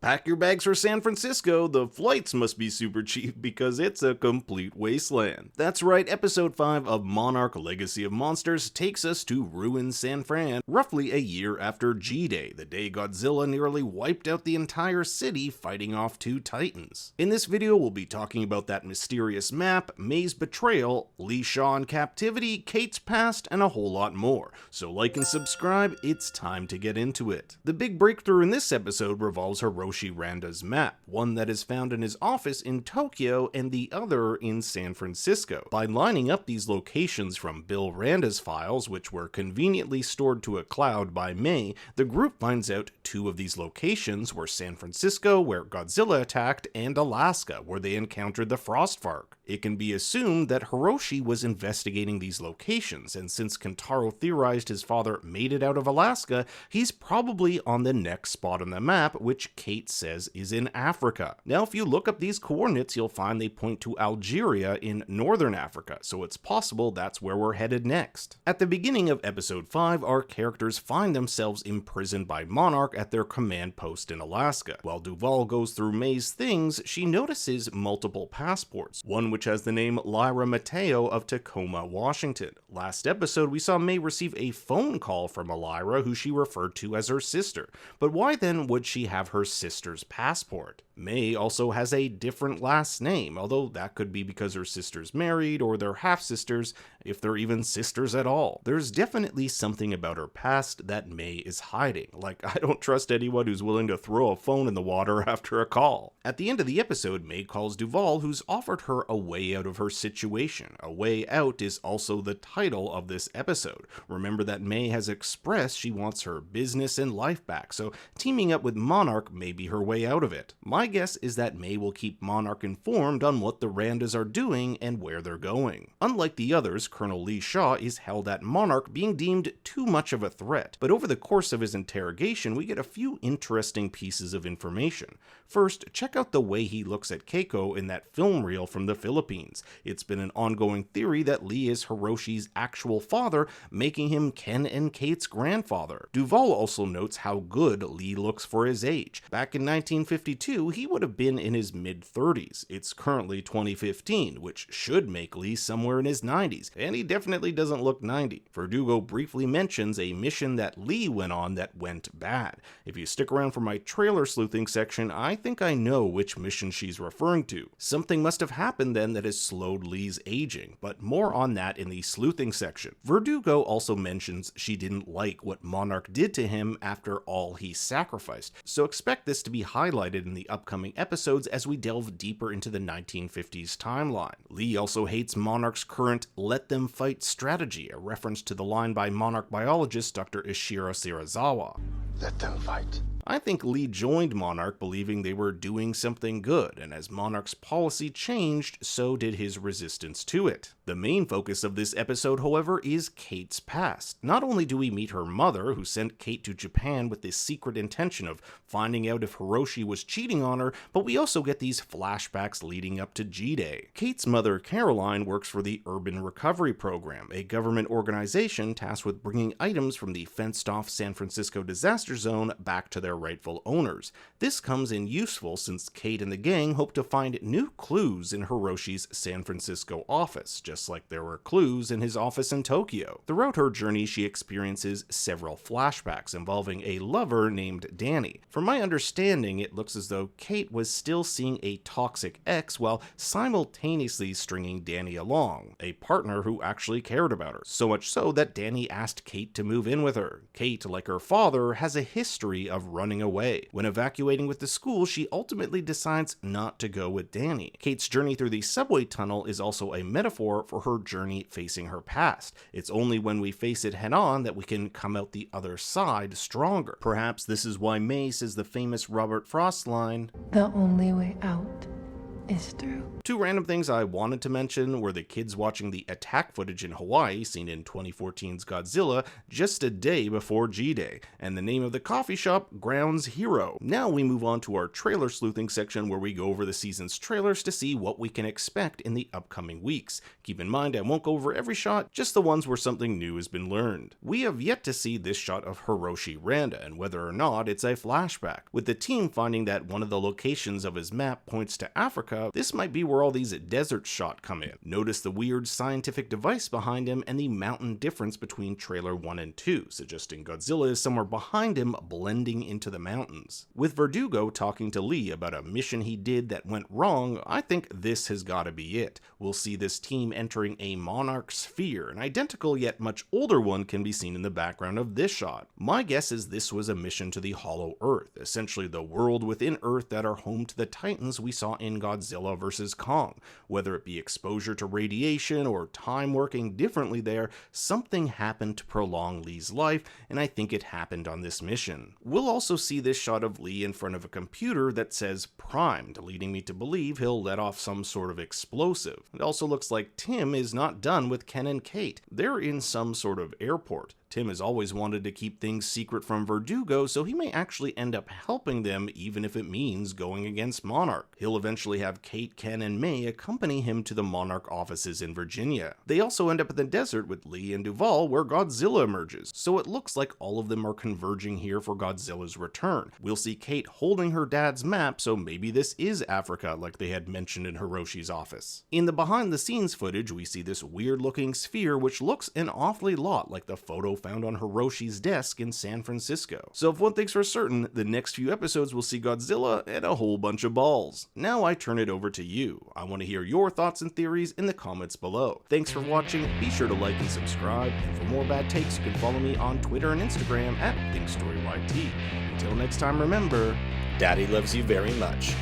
Pack your bags for San Francisco, the flights must be super cheap because it's a complete wasteland. That's right, episode 5 of Monarch Legacy of Monsters takes us to ruined San Fran, roughly a year after G-Day, the day Godzilla nearly wiped out the entire city fighting off 2 titans. In this video, we'll be talking about that mysterious map, May's betrayal, Lee Shaw in captivity, Cate's past, and a whole lot more. So like and subscribe, it's time to get into it. The big breakthrough in this episode revolves Hiroshi Randa's map, one that is found in his office in Tokyo and the other in San Francisco. By lining up these locations from Bill Randa's files, which were conveniently stored to a cloud by May, the group finds out 2 of these locations were San Francisco, where Godzilla attacked, and Alaska, where they encountered the Frostvark. It can be assumed that Hiroshi was investigating these locations, and since Kentaro theorized his father made it out of Alaska, he's probably on the next spot on the map, which Cate says is in Africa. Now, if you look up these coordinates, you'll find they point to Algeria in northern Africa, so it's possible that's where we're headed next. At the beginning of episode 5, our characters find themselves imprisoned by Monarch at their command post in Alaska. While Duval goes through May's things, she notices multiple passports, one which has the name Lyra Mateo of Tacoma, Washington. Last episode, we saw May receive a phone call from Lyra, who she referred to as her sister. But why then would she have her sister's passport? May also has a different last name, although that could be because her sister's married or they're half-sisters, if they're even sisters at all. There's definitely something about her past that May is hiding. Like, I don't trust anyone who's willing to throw a phone in the water after a call. At the end of the episode, May calls Duval, who's offered her a way out of her situation. A Way Out is also the title of this episode. Remember that May has expressed she wants her business and life back, so teaming up with Monarch may be her way out of it. My guess is that May will keep Monarch informed on what the Randas are doing and where they're going. Unlike the others, Colonel Lee Shaw is held at Monarch, being deemed too much of a threat, but over the course of his interrogation we get a few interesting pieces of information. First, check out the way he looks at Keiko in that film reel from the Philippines. It's been an ongoing theory that Lee is Hiroshi's actual father, making him Ken and Kate's grandfather. Duval also notes how good Lee looks for his age. Back in 1952, he would have been in his mid-30s. It's currently 2015, which should make Lee somewhere in his 90s, and he definitely doesn't look 90. Verdugo briefly mentions a mission that Lee went on that went bad. If you stick around for my trailer sleuthing section, I think I know which mission she's referring to. Something must have happened then that has slowed Lee's aging, but more on that in the sleuthing section. Verdugo also mentions she didn't like what Monarch did to him after all he sacrificed, so expect this to be highlighted in the upcoming episodes as we delve deeper into the 1950s timeline. Lee also hates Monarch's current "let them fight" strategy, a reference to the line by Monarch biologist Dr. Ishiro Shirazawa. Let them fight. I think Lee joined Monarch believing they were doing something good, and as Monarch's policy changed, so did his resistance to it. The main focus of this episode, however, is Cate's past. Not only do we meet her mother, who sent Cate to Japan with the secret intention of finding out if Hiroshi was cheating on her, but we also get these flashbacks leading up to G-Day. Cate's mother, Caroline, works for the Urban Recovery Program, a government organization tasked with bringing items from the fenced-off San Francisco disaster zone back to their rightful owners. This comes in useful since Cate and the gang hope to find new clues in Hiroshi's San Francisco office, just like there were clues in his office in Tokyo. Throughout her journey, she experiences several flashbacks involving a lover named Danny. From my understanding, it looks as though Cate was still seeing a toxic ex while simultaneously stringing Danny along, a partner who actually cared about her. So much so that Danny asked Cate to move in with her. Cate, like her father, has a history of running away. When evacuating with the school, she ultimately decides not to go with Danny. Cate's journey through the subway tunnel is also a metaphor for her journey facing her past. It's only when we face it head-on that we can come out the other side stronger. Perhaps this is why May says the famous Robert Frost line, "The only way out is through. Two random things I wanted to mention were the kids watching the attack footage in Hawaii seen in 2014's Godzilla just a day before G-Day, and the name of the coffee shop, Grounds Hero. Now we move on to our trailer sleuthing section where we go over the season's trailers to see what we can expect in the upcoming weeks. Keep in mind I won't go over every shot, just the ones where something new has been learned. We have yet to see this shot of Hiroshi Randa and whether or not it's a flashback. With the team finding that one of the locations of his map points to Africa, this might be where all these desert shot come in. Notice the weird scientific device behind him and the mountain difference between trailer 1 and 2, suggesting Godzilla is somewhere behind him blending into the mountains. With Verdugo talking to Lee about a mission he did that went wrong, I think this has gotta be it. We'll see this team entering a Monarch sphere. An identical yet much older one can be seen in the background of this shot. My guess is this was a mission to the Hollow Earth, essentially the world within Earth that are home to the Titans we saw in Godzilla vs. Kong. Whether it be exposure to radiation or time working differently there, something happened to prolong Lee's life, and I think it happened on this mission. We'll also see this shot of Lee in front of a computer that says primed, leading me to believe he'll let off some sort of explosive. It also looks like Tim is not done with Ken and Cate. They're in some sort of airport. Tim has always wanted to keep things secret from Verdugo, so he may actually end up helping them even if it means going against Monarch. He'll eventually have Cate, Ken, and May accompany him to the Monarch offices in Virginia. They also end up in the desert with Lee and Duvall where Godzilla emerges, so it looks like all of them are converging here for Godzilla's return. We'll see Cate holding her dad's map, so maybe this is Africa like they had mentioned in Hiroshi's office. In the behind the scenes footage, we see this weird looking sphere which looks an awfully lot like the photo found on Hiroshi's desk in San Francisco. So if one thing's for certain, the next few episodes will see Godzilla and a whole bunch of balls. Now I turn it over to you. I want to hear your thoughts and theories in the comments below. Thanks for watching, be sure to like and subscribe, and for more bad takes you can follow me on Twitter and Instagram at ThinkStoryYT. Until next time, remember, Daddy loves you very much.